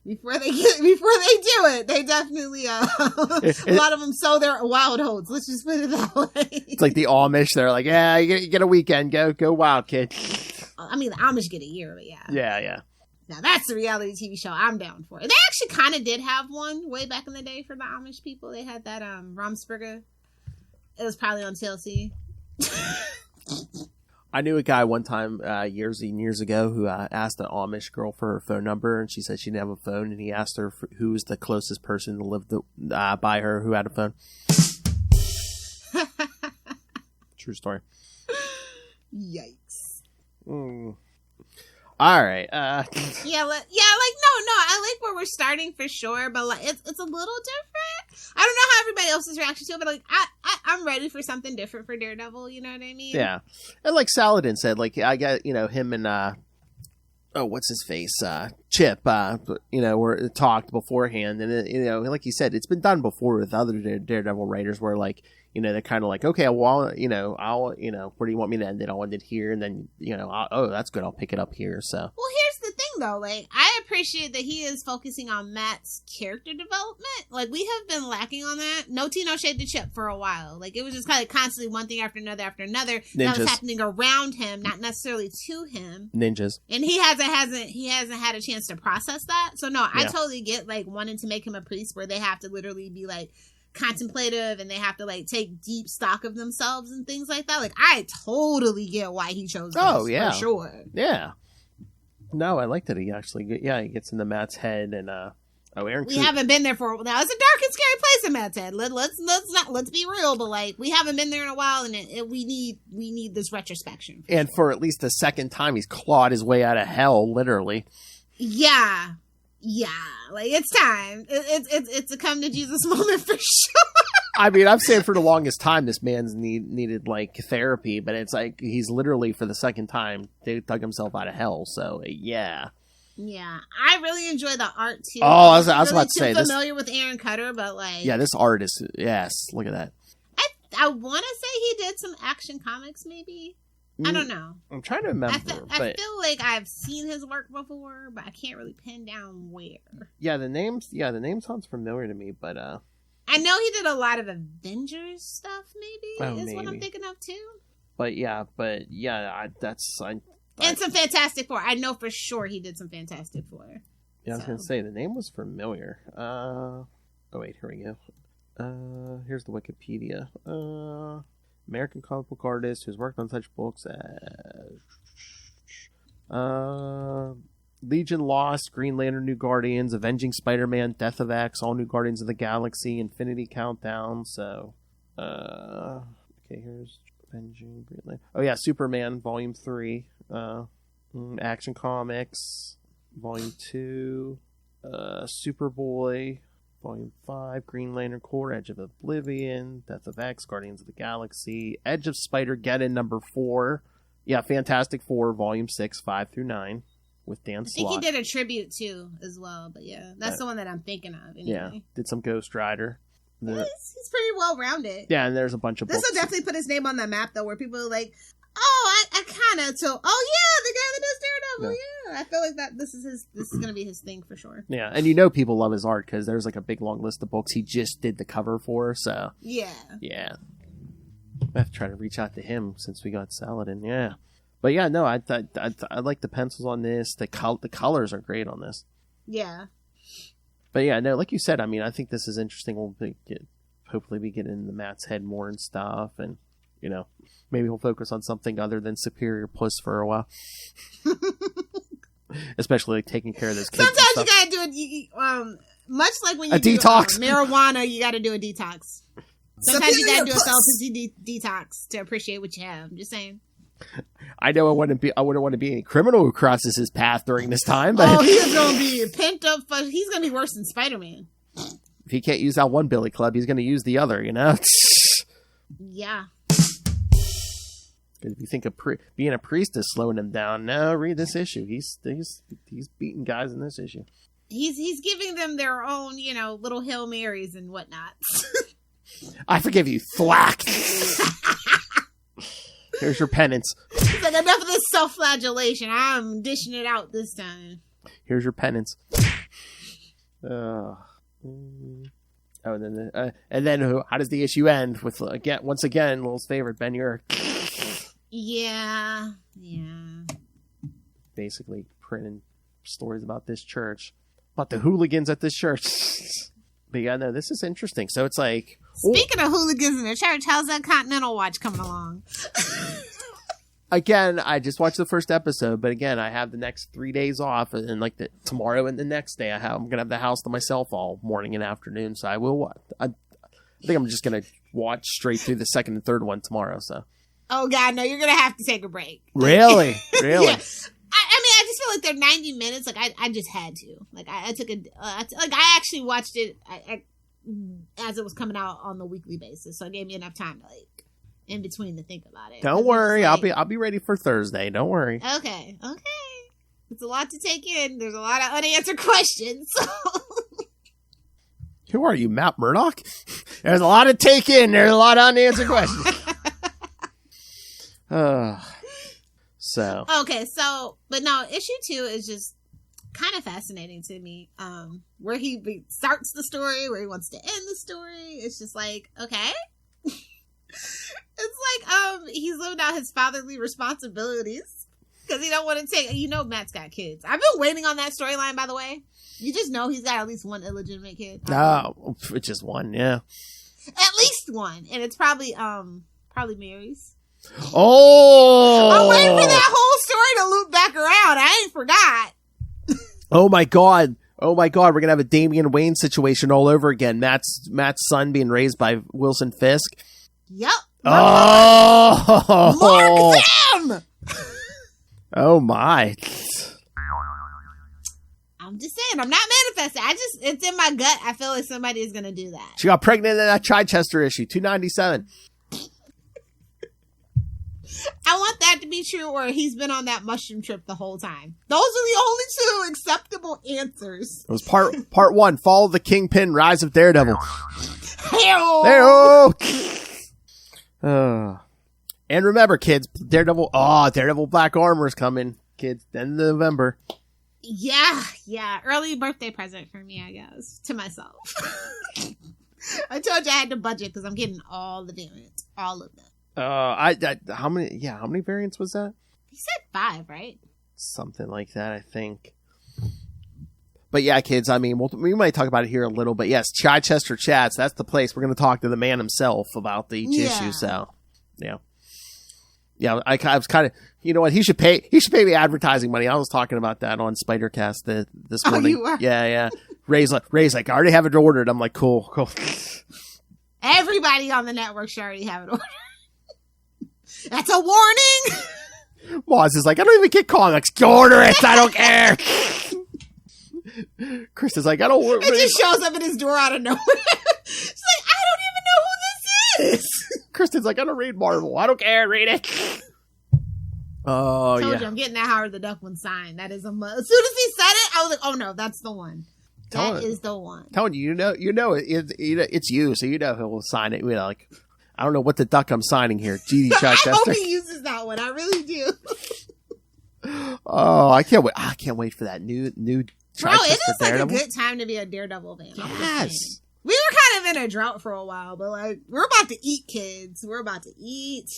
Speaker 2: Before they do it, they definitely a lot of them sow their wild oats. Let's just put it that way.
Speaker 1: It's like the Amish. They're like, yeah, you get a weekend. Go wild, kid.
Speaker 2: I mean, the Amish get a year, but yeah.
Speaker 1: Yeah.
Speaker 2: Now that's the reality TV show I'm down for. They actually kind of did have one way back in the day for the Amish people. They had that Rumspringa. It was probably on TLC.
Speaker 1: I knew a guy one time years and years ago who asked an Amish girl for her phone number, and she said she didn't have a phone, and he asked her who was the closest person to live by her who had a phone. True story.
Speaker 2: Yikes.
Speaker 1: All right.
Speaker 2: I like where we're starting for sure, but like it's a little different. I don't know how everybody else's reaction to it, but like I'm ready for something different for Daredevil. You know what I mean?
Speaker 1: Yeah, and like Saladin said, like I got him and what's his face, Chip. Were talked beforehand, and like you said, it's been done before with other Daredevil writers, where like they're kind of like, okay, well, I'll where do you want me to end it? I'll end it here, and then that's good, I'll pick it up here. So
Speaker 2: well, here's the thing though, like I appreciate that he is focusing on Matt's character development. Like we have been lacking on that. No tea, no shade to Chip for a while. Like it was just kind of constantly one thing after another
Speaker 1: Ninjas.
Speaker 2: that was happening around him, not necessarily to him.
Speaker 1: Ninjas.
Speaker 2: And he hasn't had a chance to process that. So no, I totally get like wanting to make him a priest where they have to literally be like contemplative and they have to like take deep stock of themselves and things like that. Like I totally get why he chose this. Oh yeah, for sure.
Speaker 1: Yeah. No, I like that he actually he gets into Matt's head and Aaron.
Speaker 2: We haven't been there for a while. Now it's a dark and scary place in Matt's head. Let's be real, but like we haven't been there in a while, and we need this retrospection.
Speaker 1: And for at least the second time, he's clawed his way out of hell, literally.
Speaker 2: Yeah, like it's time. It's a come to Jesus moment for sure.
Speaker 1: I mean, I'm saying for the longest time, this man's needed like therapy, but it's like he's literally for the second time dug himself out of hell. So yeah.
Speaker 2: Yeah, I really enjoy the art too.
Speaker 1: Oh, I was about to say,
Speaker 2: I'm familiar with Aaron Cutter, but like,
Speaker 1: yeah, this art is look at that.
Speaker 2: I want to say he did some Action Comics, maybe. I don't know.
Speaker 1: I'm trying to remember.
Speaker 2: I feel like I've seen his work before, but I can't really pin down where.
Speaker 1: Yeah, the name sounds familiar to me, but
Speaker 2: I know he did a lot of Avengers stuff. Maybe what I'm thinking of too.
Speaker 1: But yeah,
Speaker 2: and some Fantastic Four. I know for sure he did some Fantastic Four.
Speaker 1: Yeah, I was going to say, the name was familiar. Oh, wait, here we go. Here's the Wikipedia. American comic book artist who's worked on such books as Legion Lost, Green Lantern, New Guardians, Avenging Spider-Man, Death of X, All New Guardians of the Galaxy, Infinity Countdown. So, okay, here's Avenging Green Lantern. Oh yeah, Superman Volume 3. Action Comics Volume 2, Superboy Volume 5, Green Lantern Corps, Edge of Oblivion, Death of X, Guardians of the Galaxy, Edge of Spider-Geddon number 4. Yeah, Fantastic Four Volume 6, 5 through 9 with Dan Slott.
Speaker 2: I think he did a tribute too as well, but yeah, that's the one that I'm thinking of. Anyway.
Speaker 1: Yeah, did some Ghost Rider.
Speaker 2: He's pretty well rounded.
Speaker 1: Yeah, and there's a bunch of books.
Speaker 2: This will definitely put his name on the map though, where people are like, Oh, I kind of. So, oh yeah, the guy that does Daredevil. Yeah, I feel like that. This is gonna be his thing for sure.
Speaker 1: Yeah, and people love his art because there's like a big long list of books he just did the cover for. So
Speaker 2: yeah.
Speaker 1: I have to try to reach out to him since we got Saladin. Yeah, but yeah, no, I like the pencils on this. The colors are great on this.
Speaker 2: Yeah.
Speaker 1: But yeah, no, like you said, I mean, I think this is interesting. We'll hopefully be getting into Matt's head more and stuff, and maybe we'll focus on something other than Superior Puss for a while. Especially like taking care of those kids.
Speaker 2: Sometimes you gotta do it. Much like when you do
Speaker 1: detox.
Speaker 2: Marijuana, you gotta do a detox. Sometimes you gotta do a celibacy detox to appreciate what you have. I'm just saying.
Speaker 1: I know I wouldn't want to be any criminal who crosses his path during this time. But
Speaker 2: he's gonna be pent up. He's gonna be worse than Spider-Man.
Speaker 1: If he can't use that one billy club, he's gonna use the other.
Speaker 2: Yeah.
Speaker 1: If you think being a priest is slowing him down, no, read this issue. He's beating guys in this issue.
Speaker 2: He's giving them their own, little Hail Marys and whatnot.
Speaker 1: I forgive you, thwack. Here's your penance.
Speaker 2: He's like, enough of this self-flagellation. I'm dishing it out this time.
Speaker 1: Here's your penance. And then how does the issue end? With once again, Little's favorite, Ben Urich.
Speaker 2: Yeah.
Speaker 1: Basically printing stories about this church, about the hooligans at this church. But yeah, no, this is interesting. So it's like,
Speaker 2: speaking of hooligans in the church, how's that Continental Watch coming along?
Speaker 1: Again, I just watched the first episode, but again, I have the next 3 days off, and like tomorrow and the next day, I'm gonna have the house to myself all morning and afternoon. So I will. I think I'm just gonna watch straight through the second and third one tomorrow. So.
Speaker 2: Oh God, no! You're gonna have to take a break.
Speaker 1: Really?
Speaker 2: Yeah. I mean, I just feel like they're 90 minutes. Like I just had to. Like I took I actually watched it as it was coming out on the weekly basis, so it gave me enough time to in between to think about it.
Speaker 1: Don't worry, I'll be ready for Thursday. Don't worry.
Speaker 2: Okay. It's a lot to take in. There's a lot of unanswered questions. So.
Speaker 1: Who are you, Matt Murdock? There's a lot to take in. There's a lot of unanswered questions.
Speaker 2: But no, issue 2 is just kind of fascinating to me. Where he starts the story, where he wants to end the story. It's just like, okay. It's like he's living out his fatherly responsibilities because he don't want to take. Matt's got kids. I've been waiting on that storyline. By the way, you just know he's got at least one illegitimate kid.
Speaker 1: Oh, just one, yeah.
Speaker 2: At least one, and it's probably Mary's.
Speaker 1: Oh!
Speaker 2: I'm waiting for that whole story to loop back around. I ain't forgot.
Speaker 1: Oh my god! We're gonna have a Damian Wayne situation all over again. Matt's son being raised by Wilson Fisk.
Speaker 2: Yep.
Speaker 1: Oh!
Speaker 2: Mark them!
Speaker 1: Oh my!
Speaker 2: I'm just saying, I'm not manifesting. It's in my gut. I feel like somebody is gonna do that.
Speaker 1: She got pregnant in that Chichester issue, 297.
Speaker 2: I want that to be true, or he's been on that mushroom trip the whole time. Those are the only 2 acceptable answers.
Speaker 1: It was part 1, Fall of the Kingpin, Rise of Daredevil.
Speaker 2: Hey-oh!
Speaker 1: And remember, kids, Daredevil Black Armor is coming, kids, end of November.
Speaker 2: Yeah. Early birthday present for me, I guess, to myself. I told you I had to budget because I'm getting all the variants, all of them.
Speaker 1: How many variants was that?
Speaker 2: He said 5, right?
Speaker 1: Something like that, I think. But yeah, kids, I mean, we might talk about it here a little, but yes, Chichester Chats, that's the place. We're going to talk to the man himself about each issue, so, yeah. Yeah, I was kind of, you know what, he should pay me advertising money. I was talking about that on Spidercast this morning.
Speaker 2: Oh, you were?
Speaker 1: Yeah. Ray's like, I already have it ordered. I'm like, cool.
Speaker 2: Everybody on the network should already have it ordered. That's a warning.
Speaker 1: Moz is like, I don't even get comics. Order it. I don't care. Chris is like, I don't work.
Speaker 2: It just shows up at his door out of nowhere. She's like, I don't even know who this is.
Speaker 1: Kristen's like, I don't read Marvel. I don't care. Read it. Oh,
Speaker 2: Told you, I'm getting that Howard the Duck one signed. That is a must. As soon as he said it, I was like, oh no, that's the one. That is the one.
Speaker 1: Telling you, it's you, so you know he'll sign it. Like, I don't know what the duck I'm signing here. G.D. Chichester.
Speaker 2: I hope he uses that one. I really do.
Speaker 1: Oh, I can't wait. I can't wait for that new.
Speaker 2: Bro, it is like a good time to be a Daredevil fan.
Speaker 1: Yes.
Speaker 2: We were kind of in a drought for a while, but like we're about to eat, kids. We're about to eat.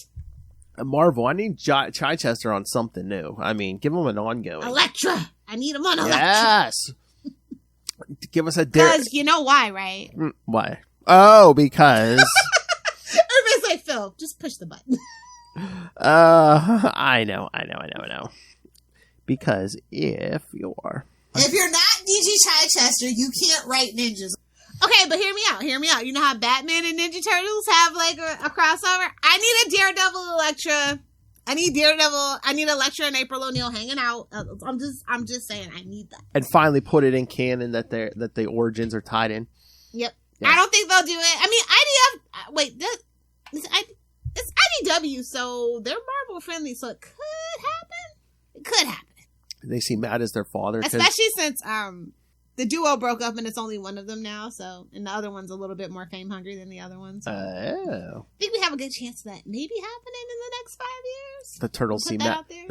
Speaker 1: Marvel, I need Chichester on something new. I mean, give him an ongoing.
Speaker 2: Elektra. I need him on Elektra.
Speaker 1: Yes. Give us a
Speaker 2: because you know why, right?
Speaker 1: Why? Oh, because
Speaker 2: everybody's like, Phil, just push the button.
Speaker 1: I know. Because if you're
Speaker 2: not DG Chichester, you can't write ninjas. Okay, but hear me out. You know how Batman and Ninja Turtles have like a crossover? I need a Daredevil Elektra. I need Elektra and April O'Neil hanging out. I'm just saying, I need that.
Speaker 1: And finally put it in canon that the origins are tied in.
Speaker 2: Yep. Yeah. I don't think they'll do it. I mean, IDF. Wait, it's IDW, so they're Marvel friendly, so it could happen. It could happen.
Speaker 1: They see Matt as their father,
Speaker 2: especially since the duo broke up and it's only one of them now. So, and the other one's a little bit more fame hungry than the other one. So I think we have a good chance of that maybe happening in the next 5 years.
Speaker 1: The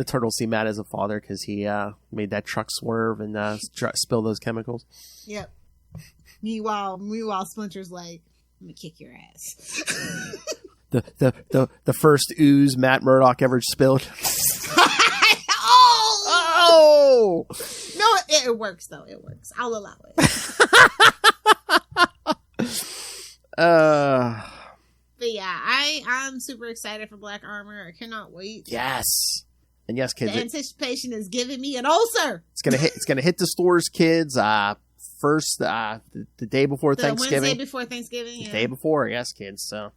Speaker 1: turtles see Matt as a father because he made that truck swerve and spill those chemicals.
Speaker 2: Yep. Meanwhile, Splinter's like, "I'm gonna kick your ass."
Speaker 1: the first ooze Matt Murdock ever spilled.
Speaker 2: Oh! No, it works though. It works. I'll allow it. But yeah, I'm super excited for Black Armor. I cannot wait.
Speaker 1: Yes. And yes, kids.
Speaker 2: The anticipation is giving me an ulcer.
Speaker 1: It's gonna hit the stores, kids. First, the day before Thanksgiving.
Speaker 2: Wednesday before Thanksgiving.
Speaker 1: The day before, yes, kids. So.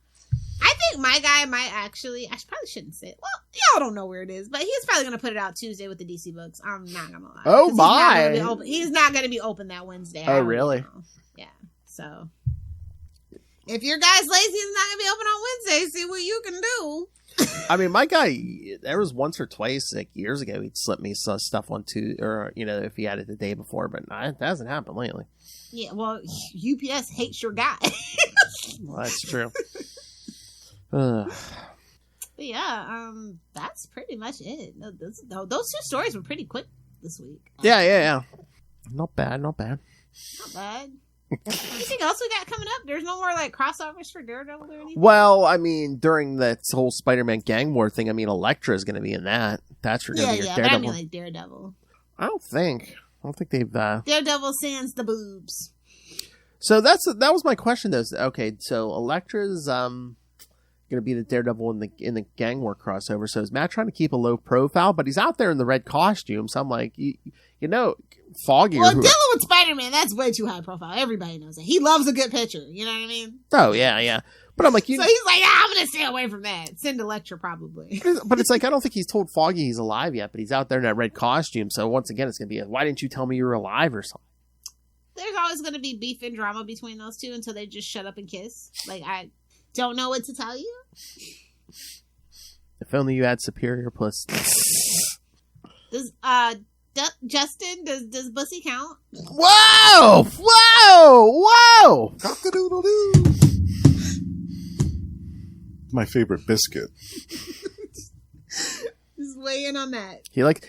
Speaker 2: I think my guy might actually. I probably shouldn't say it. Well, y'all don't know where it is, but he's probably going to put it out Tuesday with the DC books. I'm not going to lie.
Speaker 1: Oh my!
Speaker 2: He's not going to be open that Wednesday.
Speaker 1: Oh really?
Speaker 2: Yeah. So if your guy's lazy, he's not going to be open on Wednesday. See what you can do.
Speaker 1: I mean, my guy. There was once or twice, like years ago, he'd slip me some stuff on or if he had it the day before, but that hasn't happened lately.
Speaker 2: Yeah. Well, UPS hates your guy.
Speaker 1: Well, that's true.
Speaker 2: But yeah, that's pretty much it. Those two stories were pretty quick this week.
Speaker 1: Yeah. Not bad.
Speaker 2: Anything else we got coming up? There's no more like crossovers for Daredevil or anything?
Speaker 1: Well, I mean, during that whole Spider-Man gang war thing, I mean, Elektra is going to be in that. That's going to be your Daredevil.
Speaker 2: But I mean like Daredevil.
Speaker 1: I don't think they've...
Speaker 2: Daredevil sans the boobs.
Speaker 1: So that was my question, though. Okay, so Elektra's going to be the Daredevil in the gang war crossover. So is Matt trying to keep a low profile? But he's out there in the red costume. So I'm like, Foggy.
Speaker 2: Well, dealing with Spider-Man, that's way too high profile. Everybody knows that. He loves a good picture. You know what I mean?
Speaker 1: Oh, yeah. But I'm like... So
Speaker 2: he's like, I'm going to stay away from that. Send Elektra, probably.
Speaker 1: But it's like, I don't think he's told Foggy he's alive yet, but he's out there in that red costume. So once again, it's going to be why didn't you tell me you were alive or something?
Speaker 2: There's always going to be beef and drama between those two until they just shut up and kiss. Like, I don't know what to tell you.
Speaker 1: If only you had superior puss.
Speaker 2: Does Justin, does Bussy count?
Speaker 1: Whoa!
Speaker 5: Cock-a-doodle-doo. My favorite biscuit.
Speaker 2: Just weigh in on that.
Speaker 1: He likes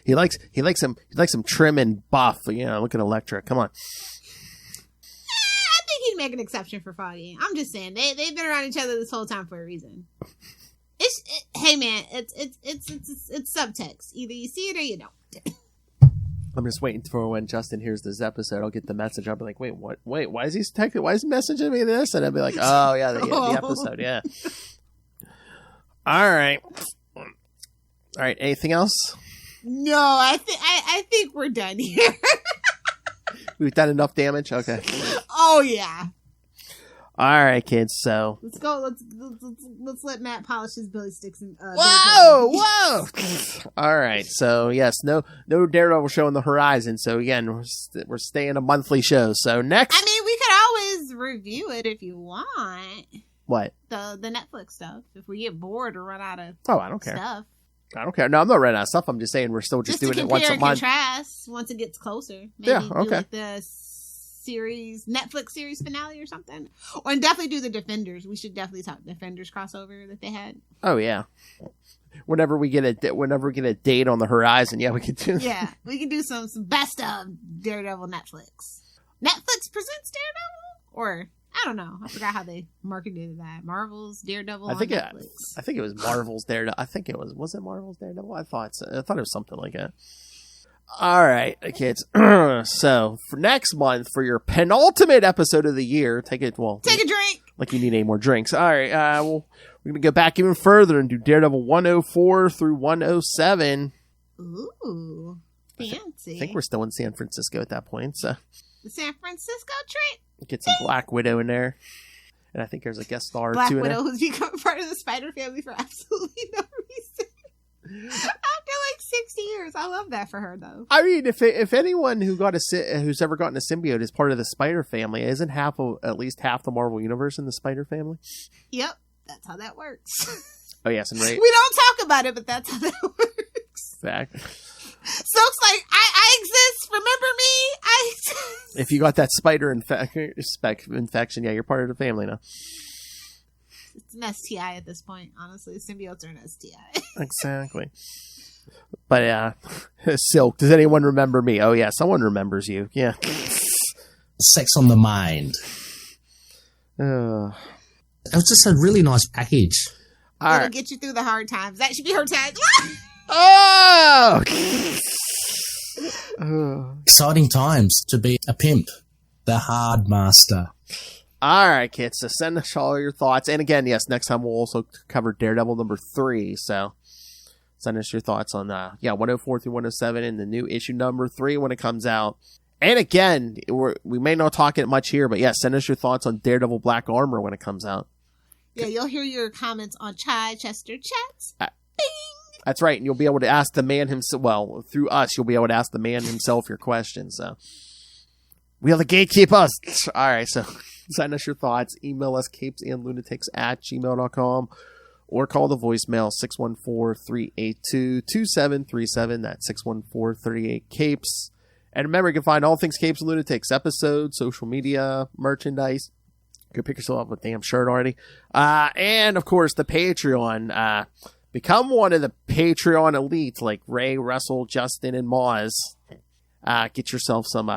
Speaker 1: some trim and buff. Look at Elektra. Come on.
Speaker 2: I think he'd make an exception for Foggy. I'm just saying they've been around each other this whole time for a reason. Hey man, it's subtext. Either you see it or you don't.
Speaker 1: I'm just waiting for when Justin hears this episode. I'll get the message. I'll be like, wait, what? Wait, why is he texting? Why is he messaging me this? And I'll be like, oh yeah, the episode, yeah. All right. Anything else?
Speaker 2: No, I think we're done here.
Speaker 1: We've done enough damage. Okay.
Speaker 2: Oh yeah.
Speaker 1: All right, kids. So
Speaker 2: let's go. Let's let Matt polish his Billy sticks and.
Speaker 1: Whoa! All right. So yes, no Daredevil show on the horizon. So again, we're staying a monthly show. So next.
Speaker 2: I mean, we could always review it if you want.
Speaker 1: What?
Speaker 2: The Netflix stuff. If we get bored or run out of.
Speaker 1: I don't care.
Speaker 2: Stuff.
Speaker 1: I don't care. No, I'm not running out of stuff. I'm just saying we're still just doing it once a month.
Speaker 2: Contrast once it gets closer. Maybe
Speaker 1: okay.
Speaker 2: Do like the Netflix series finale or something, and definitely do the Defenders. We should definitely talk Defenders crossover that they had.
Speaker 1: Oh yeah, whenever we get a date on the horizon, yeah, we could do.
Speaker 2: Yeah, we can do some best of Daredevil Netflix. Netflix presents Daredevil, or I don't know. I forgot how they marketed that. Marvel's Daredevil.
Speaker 1: I think
Speaker 2: it
Speaker 1: was Marvel's Daredevil. I think it was it Marvel's Daredevil? I thought it was something like that. All right, kids. So for next month, for your penultimate episode of the year, take a drink. Like you need any more drinks. All right, we're gonna go back even further and do Daredevil 104 through 107.
Speaker 2: Ooh, fancy.
Speaker 1: I think we're still in San Francisco at that point. So
Speaker 2: the San Francisco trip.
Speaker 1: Get some Black Widow in there, and I think there's a guest star
Speaker 2: Black
Speaker 1: too.
Speaker 2: Widow who's become part of the Spider family for absolutely no reason. After like 60 years, I love that for her though.
Speaker 1: I mean, if anyone who's ever gotten a symbiote is part of the Spider family, isn't at least half the Marvel universe in the Spider family?
Speaker 2: Yep, that's how that works.
Speaker 1: Oh yes, and right.
Speaker 2: We don't talk about it, but that's how that works.
Speaker 1: Fact.
Speaker 2: So it's like I exist. Remember me? I exist.
Speaker 1: If you got that spider infection, yeah, you're part of the family now.
Speaker 2: It's an STI at this point, honestly. Symbiotes are an STI.
Speaker 1: Exactly. But yeah, Silk. Does anyone remember me? Oh yeah, someone remembers you. Yeah.
Speaker 6: Sex on the Mind. It was just a really nice package.
Speaker 2: It'll get you through the hard times. That should be her tag.
Speaker 1: Oh!
Speaker 6: Exciting times to be a pimp. The hard master.
Speaker 1: All right, kids. So send us all your thoughts. And again, yes, next time we'll also cover Daredevil number 3. So send us your thoughts on 104 through 107 and the new issue number 3 when it comes out. And again, we may not talk it much here, but yeah, send us your thoughts on Daredevil Black Armor when it comes out.
Speaker 2: Yeah, you'll hear your comments on Chichester Chats.
Speaker 1: That's right, and you'll be able to ask the man himself. Well, through us, you'll be able to ask the man himself your questions. So we are the gatekeepers. All right, so send us your thoughts. Email us CapesandLunatics@gmail.com or call the voicemail 614-382-2737. That's 614-38-CAPES. And remember, you can find all things Capes and Lunatics, episodes, social media, merchandise. Go pick yourself up a damn shirt already. And, of course, the Patreon. Become one of the Patreon elites like Ray, Russell, Justin, and Moz. Get yourself some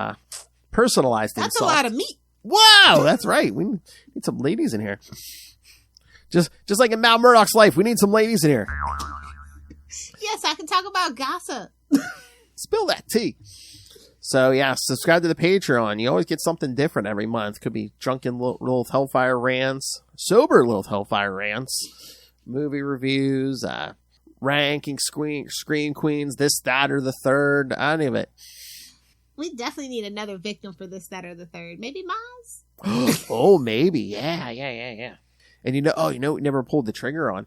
Speaker 1: personalized
Speaker 2: That's
Speaker 1: insult.
Speaker 2: A lot of meat.
Speaker 1: Wow, that's right. We need some ladies in here. Just like in Mal Murdoch's life, we need some ladies in here.
Speaker 2: Yes, I can talk about gossip.
Speaker 1: Spill that tea. So, yeah, subscribe to the Patreon. You always get something different every month. Could be drunken Lilith Hellfire rants, sober Lilith Hellfire rants, movie reviews, ranking Scream Queens, this, that, or the third. Any of it.
Speaker 2: We definitely need another victim for this, that, or the third. Maybe Maz?
Speaker 1: Oh, maybe. Yeah. And we never pulled the trigger on.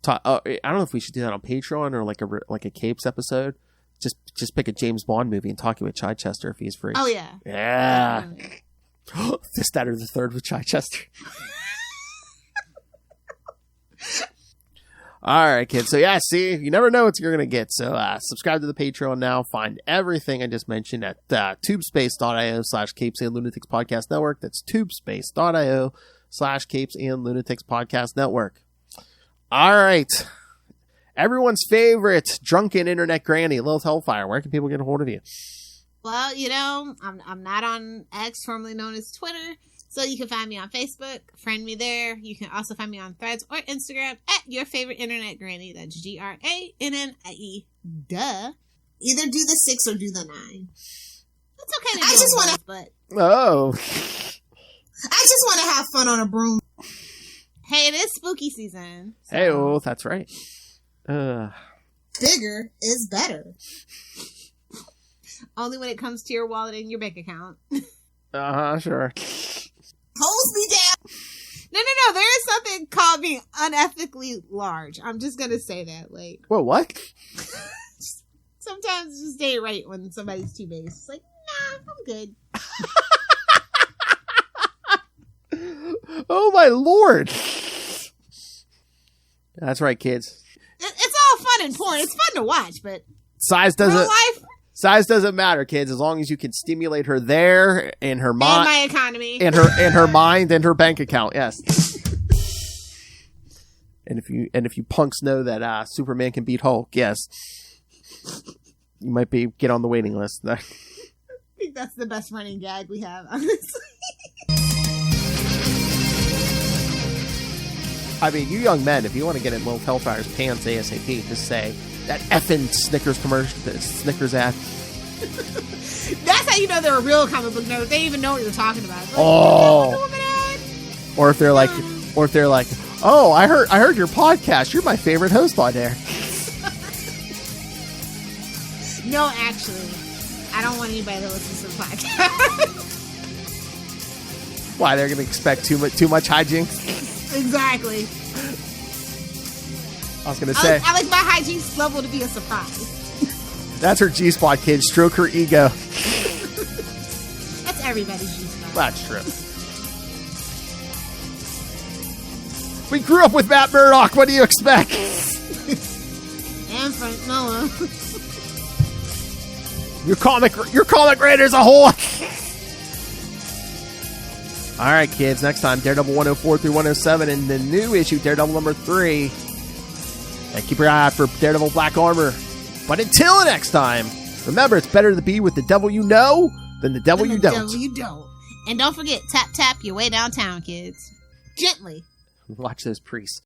Speaker 1: I don't know if we should do that on Patreon or like a Capes episode. Just pick a James Bond movie and talk with Chichester if he's free.
Speaker 2: Oh, yeah.
Speaker 1: Yeah. This, that, or the third with Chichester. All right, kids. So, yeah, see, you never know what you're going to get. So, subscribe to the Patreon now. Find everything I just mentioned at tubespace.io/CapesandLunatics Podcast Network. That's tubespace.io/CapesandLunatics Podcast Network. All right. Everyone's favorite drunken internet granny, Lilith Hellfire. Where can people get a hold of you?
Speaker 2: Well, I'm not on X, formerly known as Twitter. So you can find me on Facebook, friend me there. You can also find me on Threads or Instagram at your favorite internet granny. That's GRANNIE. Duh. Either do the 6 or do the 9. It's okay to do both, but
Speaker 1: Oh.
Speaker 2: I just want to have fun on a broom. Hey, it is spooky season.
Speaker 1: So. Hey, oh, that's right.
Speaker 2: Bigger is better. Only when it comes to your wallet and your bank account.
Speaker 1: Sure.
Speaker 2: Holds me down. No. There is something called being unethically large. I'm just gonna say that. Like,
Speaker 1: whoa, what?
Speaker 2: Sometimes it just ain't right when somebody's too big. It's like, nah, I'm good.
Speaker 1: Oh my lord! That's right, kids.
Speaker 2: It's all fun and porn. It's fun to watch, but
Speaker 1: size doesn't matter, kids. As long as you can stimulate her there in her mind,
Speaker 2: and my economy,
Speaker 1: and her mind and her bank account. Yes. And if you punks know that Superman can beat Hulk, yes, you might get on the waiting list.
Speaker 2: I think that's the best running gag we have, honestly.
Speaker 1: I mean, you young men, if you want to get in Will Hellfire's pants ASAP, just say that effing Snickers commercial, the Snickers ad.
Speaker 2: That's how you know they're a real comic book nerd. They even know what you're talking about. Like,
Speaker 1: or if they're like, oh, I heard your podcast. You're my favorite host on there.
Speaker 2: No, actually, I don't want anybody to listen to the podcast.
Speaker 1: Why, they're going to expect too much hijinks?
Speaker 2: Exactly.
Speaker 1: I was going to say,
Speaker 2: I like my hijinks level to be a surprise.
Speaker 1: That's her G-spot, kid. Stroke her ego.
Speaker 2: That's everybody's G-spot.
Speaker 1: That's true. We grew up with Matt Murdock. What do you expect?
Speaker 2: And Frank Miller.
Speaker 1: Your comic writer's a whore. All right, kids. Next time, Daredevil 104 through 107 in the new issue, Daredevil number 3. And keep your eye out for Daredevil Black Armor. But until next time, remember, it's better to be with the devil you know than the devil you don't.
Speaker 2: Devil you don't. And don't forget, tap, tap your way downtown, kids. Gently.
Speaker 1: Watch those priests.